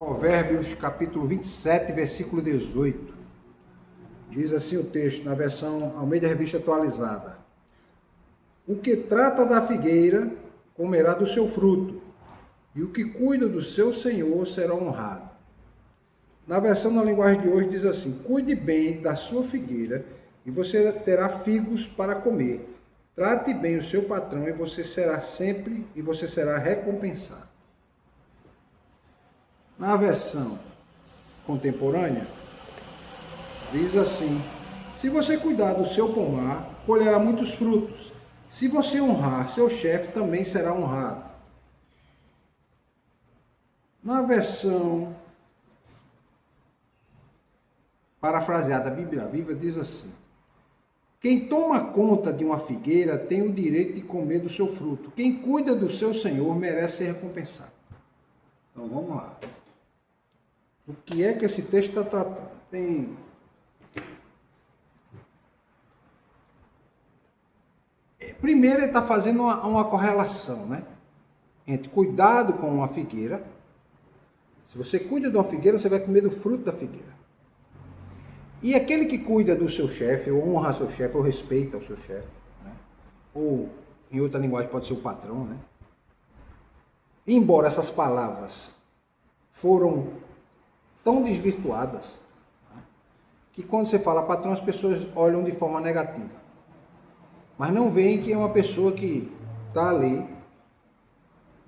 Provérbios capítulo 27, versículo 18. Diz assim o texto, na versão Almeida Revista Atualizada. O que trata da figueira comerá do seu fruto, e o que cuida do seu senhor será honrado. Na versão na linguagem de hoje diz assim: cuide bem da sua figueira, e você terá figos para comer. Trate bem o seu patrão, e você será recompensado. Na versão contemporânea, diz assim: se você cuidar do seu pomar, colherá muitos frutos. Se você honrar seu chefe, também será honrado. Na versão parafraseada da Bíblia Viva, diz assim: quem toma conta de uma figueira tem o direito de comer do seu fruto. Quem cuida do seu senhor merece ser recompensado. Então vamos lá. O que é que esse texto está tratando? Primeiro ele está fazendo uma correlação, né? Entre cuidado com uma figueira. Se você cuida de uma figueira, você vai comer do fruto da figueira. E aquele que cuida do seu chefe, ou honra seu chefe, ou respeita o seu chefe, né? Ou, em outra linguagem, pode ser o patrão, né? Embora essas palavras foram tão desvirtuadas, né, que quando você fala patrão, as pessoas olham de forma negativa. Mas não veem que é uma pessoa que está ali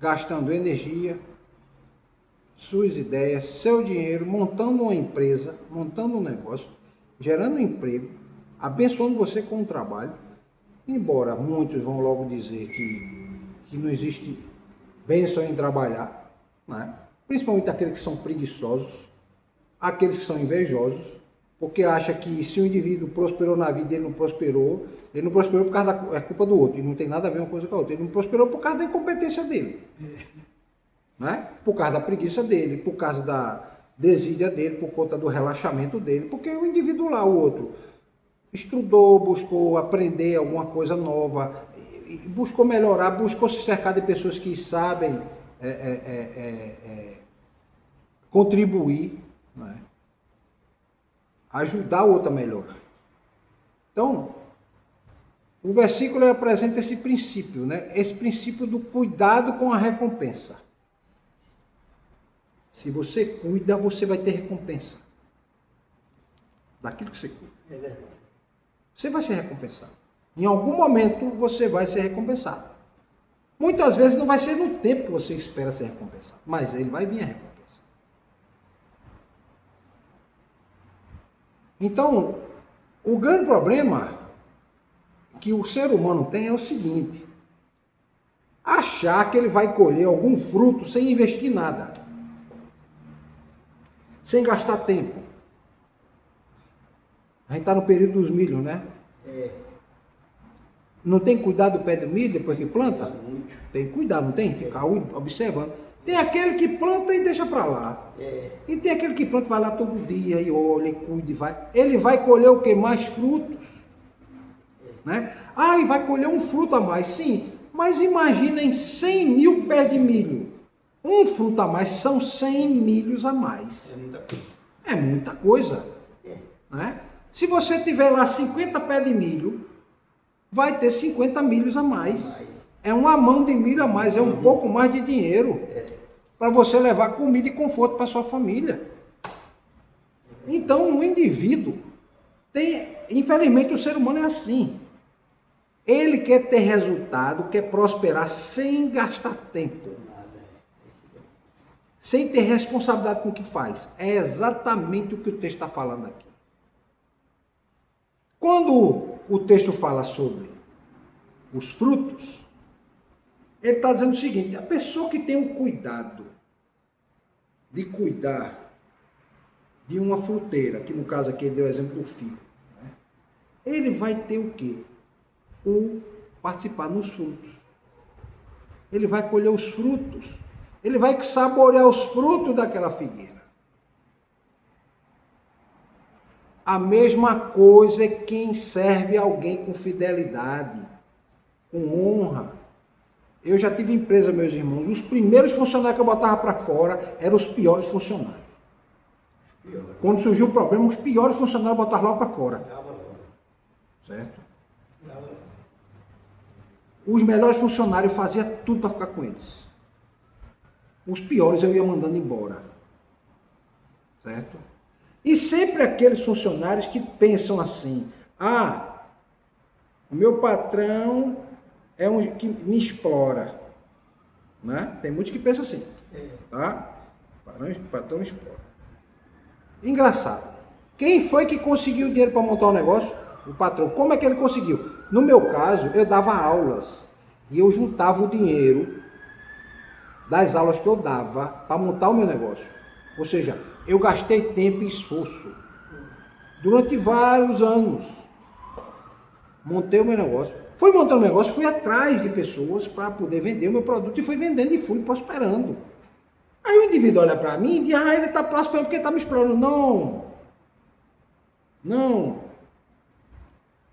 gastando energia, suas ideias, seu dinheiro, montando uma empresa, montando um negócio, gerando um emprego, abençoando você com o trabalho. Embora muitos vão logo dizer que não existe bênção em trabalhar, né? Principalmente aqueles que são preguiçosos, aqueles que são invejosos, porque acha que se o indivíduo prosperou na vida, ele não prosperou por causa da culpa do outro, e não tem nada a ver uma coisa com a outra, ele não prosperou por causa da incompetência dele, né? Por causa da preguiça dele, por causa da desídia dele, por conta do relaxamento dele, porque o indivíduo lá, o outro, estudou, buscou aprender alguma coisa nova, buscou melhorar, buscou se cercar de pessoas que sabem contribuir, né? Ajudar o outro a melhorar. Então, o versículo apresenta esse princípio, né? Esse princípio do cuidado com a recompensa. Se você cuida, você vai ter recompensa daquilo que você cuida. É verdade. Você vai ser recompensado. Em algum momento você vai ser recompensado. Muitas vezes não vai ser no tempo que você espera ser recompensado, mas ele vai vir a recompensa. Então, o grande problema que o ser humano tem é o seguinte: achar que ele vai colher algum fruto sem investir nada, sem gastar tempo. A gente está no período dos milhos, né? Não tem cuidado do pé do milho depois que planta? Tem que cuidar, não tem? Ficar observando. Tem aquele que planta e deixa para lá. E tem aquele que planta e vai lá todo dia e olha, e cuida e vai. Ele vai colher o que? Mais frutos. Né? Ah, e vai colher um fruto a mais. Sim, mas imaginem 100 mil pés de milho. Um fruto a mais são 100 milhos a mais. É muita coisa. É muita coisa. Né? Se você tiver lá 50 pés de milho, vai ter 50 milhos a mais. É uma mão de milho a mais, é um pouco mais de dinheiro para você levar comida e conforto para sua família. Então, o indivíduo tem, infelizmente, o ser humano é assim. Ele quer ter resultado, quer prosperar sem gastar tempo, sem ter responsabilidade com o que faz. É exatamente o que o texto está falando aqui. Quando o texto fala sobre os frutos, ele está dizendo o seguinte: a pessoa que tem o cuidado de cuidar de uma fruteira, que no caso aqui ele deu o exemplo do figo, né? Ele vai ter o quê? O participar nos frutos. Ele vai colher os frutos. Ele vai saborear os frutos daquela figueira. A mesma coisa é quem serve alguém com fidelidade, com honra. Eu já tive empresa, meus irmãos, os primeiros funcionários que eu botava para fora eram os piores funcionários. Quando surgiu o problema, os piores funcionários botavam logo para fora. Certo? Os melhores funcionários faziam tudo para ficar com eles. Os piores eu ia mandando embora. Certo? E sempre aqueles funcionários que pensam assim, o meu patrão é um que me explora. Né? Tem muitos que pensam assim. Tá? O patrão explora. Engraçado. Quem foi que conseguiu dinheiro para montar o negócio? O patrão. Como é que ele conseguiu? No meu caso, eu dava aulas e eu juntava o dinheiro das aulas que eu dava para montar o meu negócio. Ou seja, eu gastei tempo e esforço durante vários anos. Montei o meu negócio. Fui montando o negócio, fui atrás de pessoas para poder vender o meu produto e fui vendendo e fui prosperando. Aí o indivíduo olha para mim e diz, ele está prosperando porque está me explorando. Não. Não.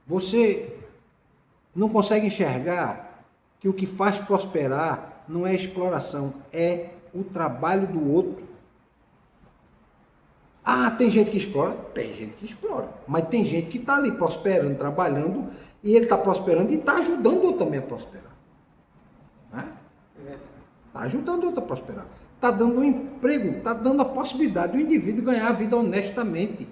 Você não consegue enxergar que o que faz prosperar não é exploração, é o trabalho do outro. Tem gente que explora? Tem gente que explora. Mas tem gente que está ali prosperando, trabalhando, e ele está prosperando e está ajudando o outro também a prosperar. Está ajudando o outro a prosperar. Está dando um emprego, está dando a possibilidade do indivíduo ganhar a vida honestamente.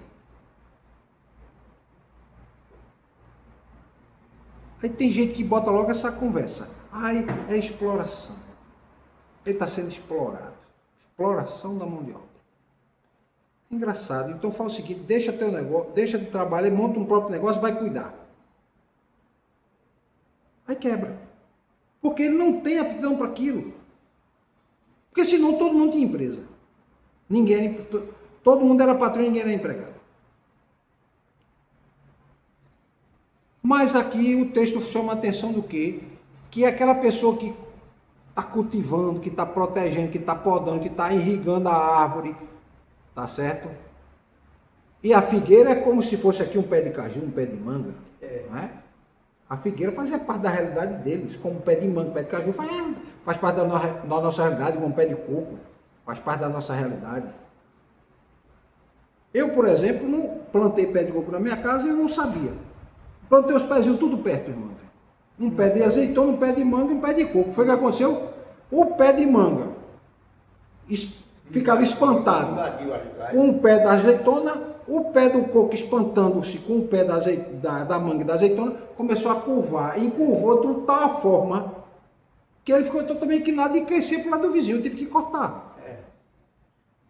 Aí tem gente que bota logo essa conversa. É exploração. Ele está sendo explorado. Exploração da mão de obra. Engraçado. Então faz o seguinte, deixa teu negócio, deixa de trabalhar, monta um próprio negócio e vai cuidar. Aí quebra. Porque ele não tem aptidão para aquilo. Porque senão todo mundo tinha empresa. Todo mundo era patrão e ninguém era empregado. Mas aqui o texto chama a atenção do quê? Que é aquela pessoa que está cultivando, que está protegendo, que está podando, que está irrigando a árvore, tá certo? E a figueira é como se fosse aqui um pé de caju, um pé de manga, não é? A figueira fazia parte da realidade deles, como pé de manga, pé de caju, faz parte da nossa realidade, como pé de coco, faz parte da nossa realidade. Eu, por exemplo, não plantei pé de coco na minha casa e eu não sabia. Plantei os pezinhos tudo perto, irmão. Um pé de azeitona, um pé de manga e um pé de coco. Foi o que aconteceu? O pé de manga ficava espantado com o pé da azeitona, o pé do coco espantando-se com o pé da manga e da azeitona, começou a curvar. E curvou de tal forma que ele ficou totalmente inclinado e crescia para o lado do vizinho. Eu tive que cortar.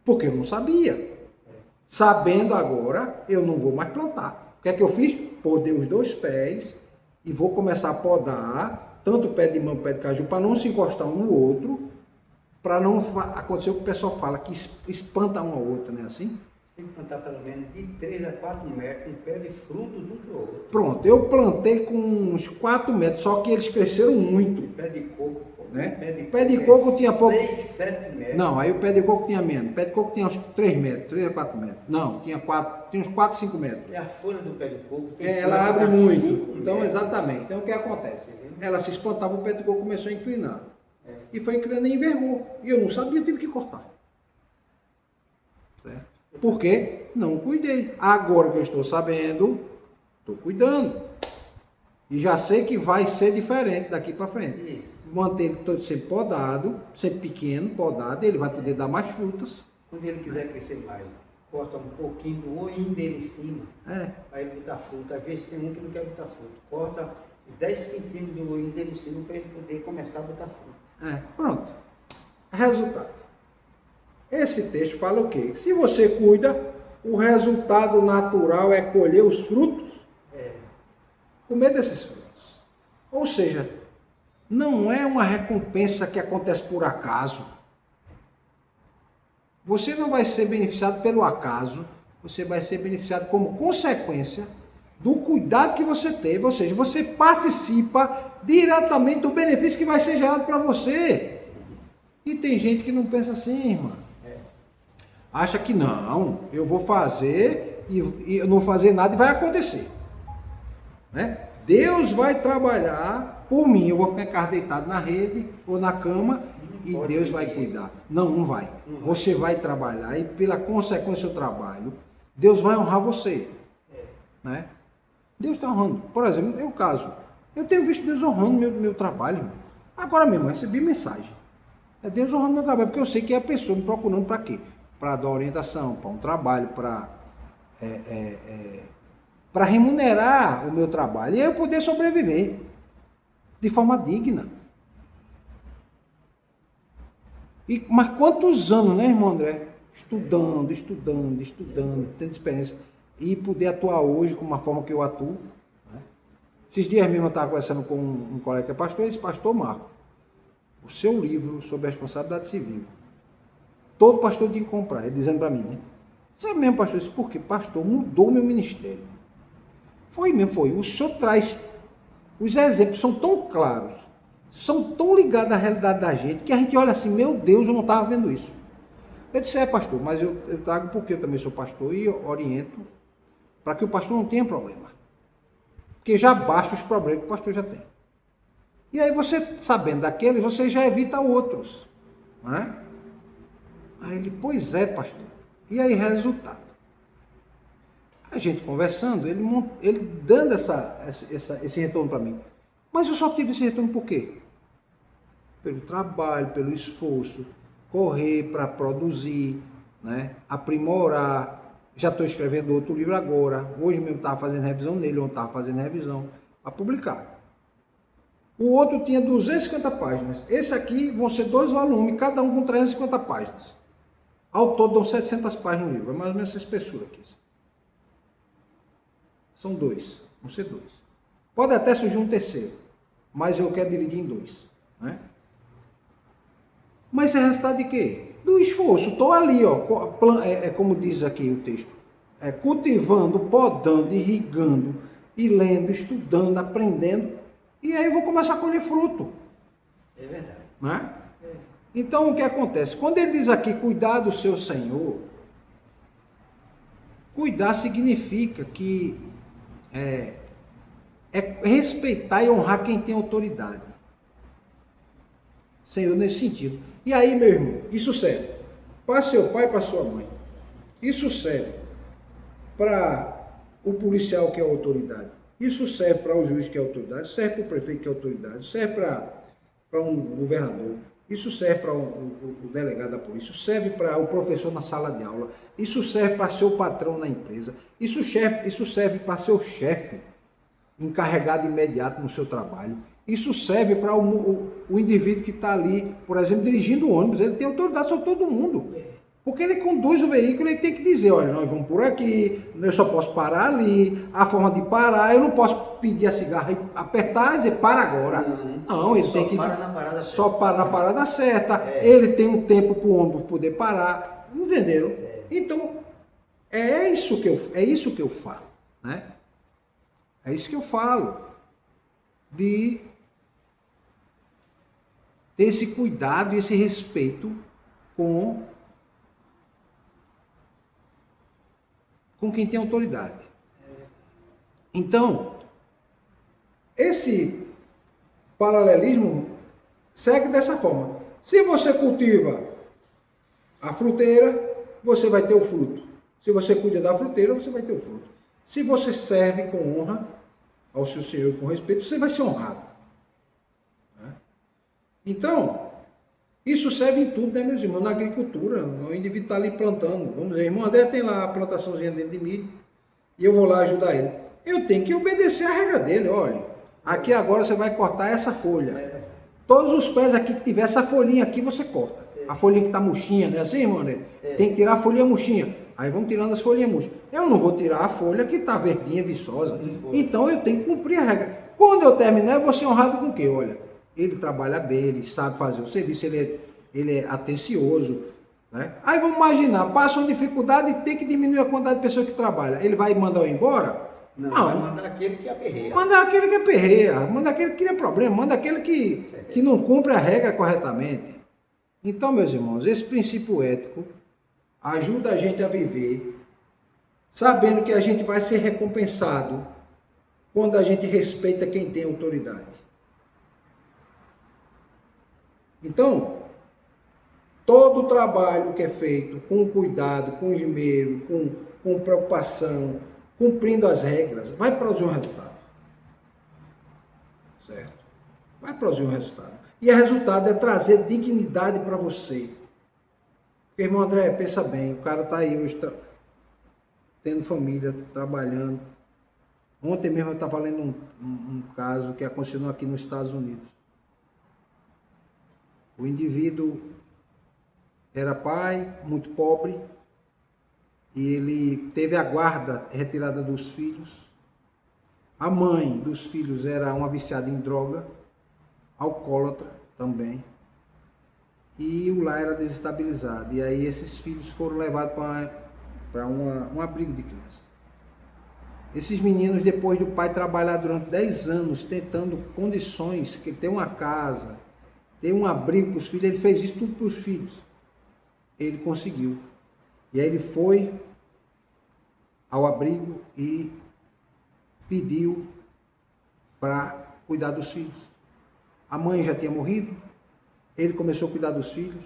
Porque eu não sabia. Sabendo agora, eu não vou mais plantar. O que é que eu fiz? Podei os dois pés e vou começar a podar tanto o pé de manga e o pé de caju para não se encostar um no outro, para não acontecer o que o pessoal fala, que espanta um ao outro, não é assim? Tem que plantar pelo menos de 3 a 4 metros, um pé de fruto de um para o outro. Pronto, eu plantei com uns 4 metros, só que eles cresceram muito. Pé de coco, né? Pé de coco tinha pouco. 6, 7 metros. Não, aí o pé de coco tinha menos. O pé de coco tinha uns 3 metros, 3 a 4 metros. Não, tinha uns 4, 5 metros. E a folha do pé de coco tem ela abre muito. Então, exatamente. Então, o que acontece? Ela se espantava, o pé de coco começou a inclinar. E foi inclinando e envergou. E eu não sabia, eu tive que cortar. Certo? Por quê? Não cuidei. Agora que eu estou sabendo, estou cuidando. E já sei que vai ser diferente daqui para frente. Isso. Manter ele todo sempre podado, sempre pequeno, podado, ele vai poder dar mais frutas. Quando ele quiser crescer mais, corta um pouquinho do olhinho dele em cima, para ele botar fruta. Às vezes tem um que não quer botar fruta. Corta 10 centímetros do olhinho dele em cima para ele poder começar a botar fruta. Pronto. Resultado. Esse texto fala o quê? Se você cuida, o resultado natural é colher os frutos. Comer desses frutos. Ou seja, não é uma recompensa que acontece por acaso. Você não vai ser beneficiado pelo acaso, você vai ser beneficiado como consequência do cuidado que você teve, ou seja, você participa diretamente do benefício que vai ser gerado para você. E tem gente que não pensa assim, irmã. Acha que não, eu vou fazer e eu não fazer nada e vai acontecer. Né? Deus vai trabalhar por mim. Eu vou ficar em casa deitado na rede ou na cama e Deus vai cuidar. Não, não vai. Você vai trabalhar e pela consequência do trabalho, Deus vai honrar você. Né? Deus está honrando. Por exemplo, eu caso. Eu tenho visto Deus honrando meu trabalho. Agora mesmo, eu recebi mensagem. É Deus honrando meu trabalho, porque eu sei que é a pessoa me procurando para quê? Para dar orientação, para um trabalho, para remunerar o meu trabalho e eu poder sobreviver de forma digna. Mas quantos anos, né, irmão André? Estudando, tendo experiência e poder atuar hoje com uma forma que eu atuo. Né? Esses dias mesmo eu estava conversando com um colega que é pastor, esse pastor Marco, o seu livro sobre a responsabilidade civil, todo pastor tinha que comprar, ele dizendo para mim, né? Sabe mesmo, pastor, isso porque pastor mudou meu ministério. Foi mesmo, foi. O senhor traz, os exemplos são tão claros, são tão ligados à realidade da gente, que a gente olha assim, meu Deus, eu não estava vendo isso. Eu disse, pastor, mas eu trago porque eu também sou pastor e oriento para que o pastor não tenha problema. Porque já basta os problemas que o pastor já tem. E aí você, sabendo daquele, você já evita outros. Né? Aí ele, pois é, pastor. E aí, resultado. A gente conversando, ele dando esse retorno para mim. Mas eu só tive esse retorno por quê? Pelo trabalho, pelo esforço, correr para produzir, né? Aprimorar. Já estou escrevendo outro livro agora. Hoje mesmo estava fazendo revisão nele, ontem estava fazendo revisão para publicar. O outro tinha 250 páginas. Esse aqui vão ser 2 volumes, cada um com 350 páginas. Ao todo dão 700 páginas no livro. É mais ou menos essa espessura aqui. São 2. Vão ser 2. Pode até surgir um terceiro. Mas eu quero dividir em 2. Né? Mas é resultado de quê? Do esforço. Estou ali, ó, como diz aqui o texto. Cultivando, podando, irrigando, e lendo, estudando, aprendendo. E aí eu vou começar a colher fruto. É verdade. Né? Então, o que acontece? Quando ele diz aqui, cuidar do seu Senhor, cuidar significa que é respeitar e honrar quem tem autoridade. Senhor, nesse sentido. E aí, meu irmão, isso serve para seu pai e para sua mãe. Isso serve para o policial que é autoridade. Isso serve para o juiz que é autoridade, serve para o prefeito que é autoridade, serve para um governador. Isso serve para o delegado da polícia, isso serve para o professor na sala de aula, isso serve para seu patrão na empresa, isso serve para seu chefe encarregado imediato no seu trabalho, isso serve para o indivíduo que está ali, por exemplo, dirigindo o ônibus, ele tem autoridade sobre todo mundo. Porque ele conduz o veículo, ele tem que dizer, olha, nós vamos por aqui, eu só posso parar ali, a forma de parar, eu não posso pedir a cigarra e apertar e dizer, para agora. Não, ele tem que só parar na parada certa, ele tem um tempo para o ônibus poder parar, entenderam? Então, é isso que eu falo, né? É isso que eu falo, de ter esse cuidado e esse respeito com quem tem autoridade. Então, esse paralelismo segue dessa forma. Se você cultiva a fruteira, você vai ter o fruto. Se você cuida da fruteira, você vai ter o fruto. Se você serve com honra ao seu Senhor, com respeito, você vai ser honrado. Então, isso serve em tudo, né, meus irmãos? Na agricultura, o indivíduo está ali plantando. Vamos dizer, irmão André tem lá a plantaçãozinha dentro de milho e eu vou lá ajudar ele. Eu tenho que obedecer a regra dele. Olha, aqui agora você vai cortar essa folha. Todos os pés aqui que tiver essa folhinha aqui, você corta. A folhinha que está murchinha, não é assim, irmão André? Tem que tirar a folhinha murchinha. Aí vão tirando as folhinhas murchas. Eu não vou tirar a folha que está verdinha, viçosa. Então eu tenho que cumprir a regra. Quando eu terminar, eu vou ser honrado com o quê? Olha, ele trabalha bem, ele sabe fazer o serviço, ele é atencioso. Né? Aí vamos imaginar, passa uma dificuldade e tem que diminuir a quantidade de pessoas que trabalham. Ele vai mandar eu embora? Não, vai mandar aquele que aperreia. Manda aquele que aperreia, manda aquele que cria problema, manda aquele que não cumpre a regra corretamente. Então, meus irmãos, esse princípio ético ajuda a gente a viver sabendo que a gente vai ser recompensado quando a gente respeita quem tem autoridade. Então, todo o trabalho que é feito com cuidado, com esmero, com preocupação, cumprindo as regras, vai produzir um resultado. Certo? Vai produzir um resultado. E o resultado é trazer dignidade para você. Porque, irmão André, pensa bem, o cara está aí hoje tendo família, trabalhando. Ontem mesmo eu estava lendo um caso que aconteceu aqui nos Estados Unidos. O indivíduo era pai, muito pobre, e ele teve a guarda retirada dos filhos. A mãe dos filhos era uma viciada em droga, alcoólatra também, e o lar era desestabilizado. E aí esses filhos foram levados para um abrigo de criança. Esses meninos, depois do pai trabalhar durante 10 anos, tentando condições, que ter uma casa, ter um abrigo para os filhos, ele fez isso tudo para os filhos. Ele conseguiu. E aí ele foi ao abrigo e pediu para cuidar dos filhos. A mãe já tinha morrido, ele começou a cuidar dos filhos.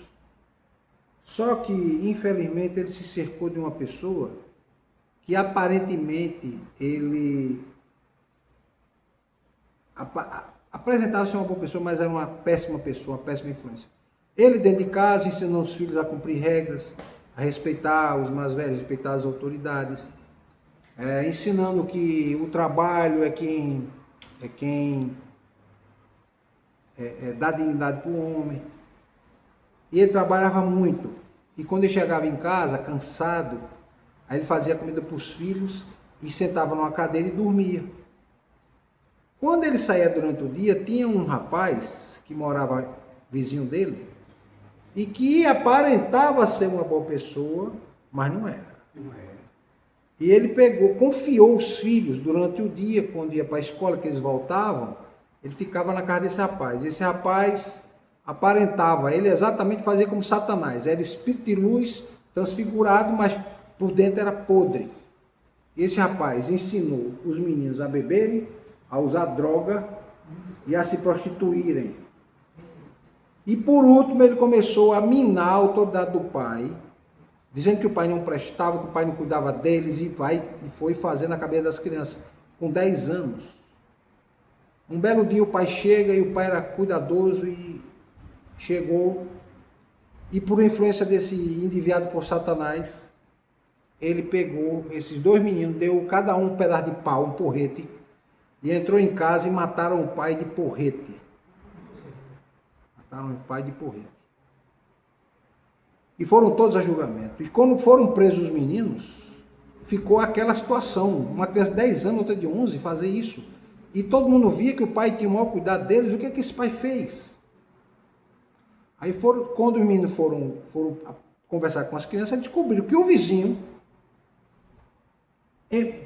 Só que, infelizmente, ele se cercou de uma pessoa que aparentemente ele apresentava-se uma boa pessoa, mas era uma péssima pessoa, uma péssima influência. Ele dentro de casa ensinou os filhos a cumprir regras, a respeitar os mais velhos, respeitar as autoridades, ensinando que o trabalho é quem dá dignidade para o homem. E ele trabalhava muito. E quando ele chegava em casa, cansado, aí ele fazia comida para os filhos e sentava numa cadeira e dormia. Quando ele saía durante o dia, tinha um rapaz que morava vizinho dele e que aparentava ser uma boa pessoa, mas não era. Não era. E ele confiou os filhos durante o dia, quando ia para a escola, que eles voltavam, ele ficava na casa desse rapaz. Esse rapaz aparentava, ele exatamente fazia como Satanás, era espírito de luz transfigurado, mas por dentro era podre. Esse rapaz ensinou os meninos a beberem, a usar droga e a se prostituírem. E por último ele começou a minar a autoridade do pai, dizendo que o pai não prestava, que o pai não cuidava deles, e foi fazendo a cabeça das crianças, com 10 anos. Um belo dia o pai chega, e o pai era cuidadoso, e chegou, e por influência desse enviado por Satanás, ele pegou esses 2 meninos, deu cada um pedaço de pau, um porrete, e entrou em casa e mataram o pai de porrete. Mataram o pai de porrete. E foram todos a julgamento. E quando foram presos os meninos, ficou aquela situação. Uma criança de 10 anos, outra de 11, fazer isso. E todo mundo via que o pai tinha o maior cuidado deles. O que é que esse pai fez? Aí quando os meninos foram conversar com as crianças, descobriram que o vizinho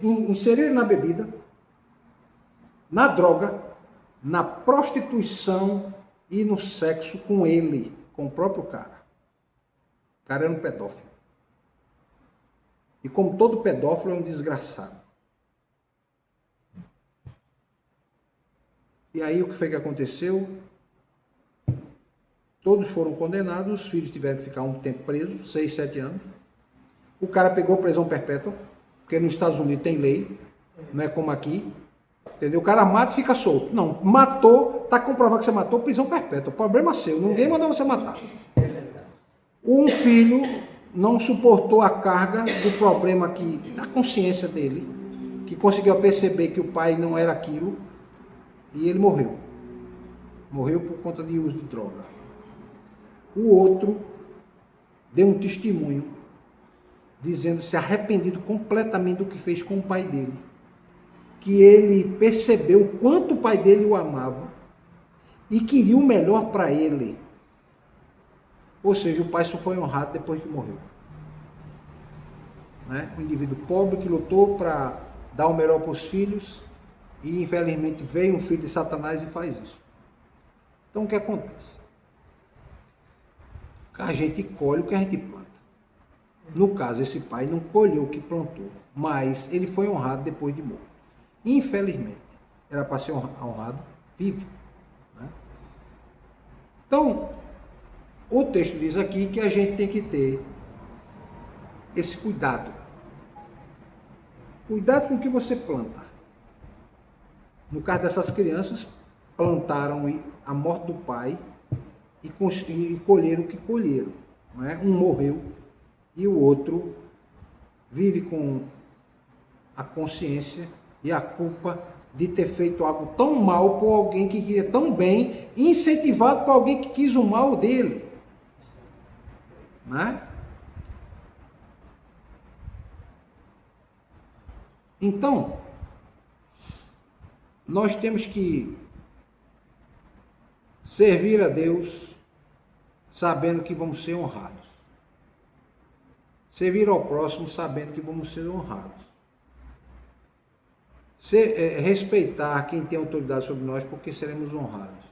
inseriu ele na bebida, na droga, na prostituição e no sexo com ele, com o próprio cara. O cara era um pedófilo. E como todo pedófilo é um desgraçado. E aí o que foi que aconteceu? Todos foram condenados, os filhos tiveram que ficar um tempo presos, 6, 7 anos. O cara pegou prisão perpétua, porque nos Estados Unidos tem lei, não é como aqui. Entendeu? O cara mata e fica solto. Não, matou, está comprovado que você matou, prisão perpétua. O problema é seu, ninguém mandou você matar. Um filho não suportou a carga do problema da consciência dele, que conseguiu perceber que o pai não era aquilo, e ele morreu. Morreu por conta de uso de droga. O outro deu um testemunho, dizendo-se arrependido completamente do que fez com o pai dele. Que ele percebeu o quanto o pai dele o amava e queria o melhor para ele. Ou seja, o pai só foi honrado depois que morreu. Né? Um indivíduo pobre que lutou para dar o melhor para os filhos e infelizmente veio um filho de Satanás e faz isso. Então o que acontece? A gente colhe o que a gente planta. No caso, esse pai não colheu o que plantou, mas ele foi honrado depois de morto. Infelizmente. era para ser honrado vivo. Né? Então, o texto diz aqui que a gente tem que ter esse cuidado. Cuidado com o que você planta. No caso dessas crianças, plantaram a morte do pai e colheram o que colheram. Não é? Um morreu e o outro vive com a consciência e a culpa de ter feito algo tão mal por alguém que queria tão bem, incentivado por alguém que quis o mal dele. Né? Então, nós temos que servir a Deus sabendo que vamos ser honrados. Servir ao próximo sabendo que vamos ser honrados. Respeitar quem tem autoridade sobre nós porque seremos honrados.